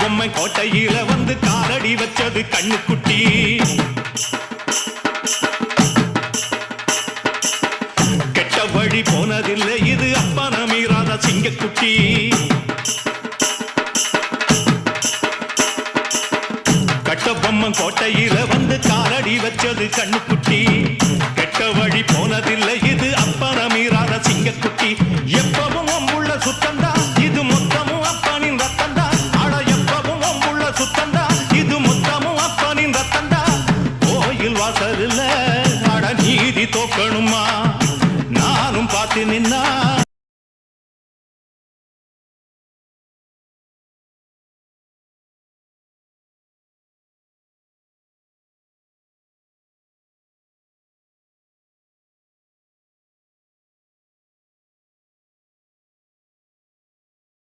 பொம்மை கோட்டையில வந்து காலடி வச்சது கண்ணுக்குட்டி. கெட்ட வழி போனதில்லை இது அப்பன மீறாத சிங்கக்குட்டி. கட்ட பொம்மை கோட்டையில வந்து காலடி வச்சது கண்ணுக்குட்டி. கெட்ட வழி போனதில்லை இது அப்பன மீறாத சிங்கக்குட்டி.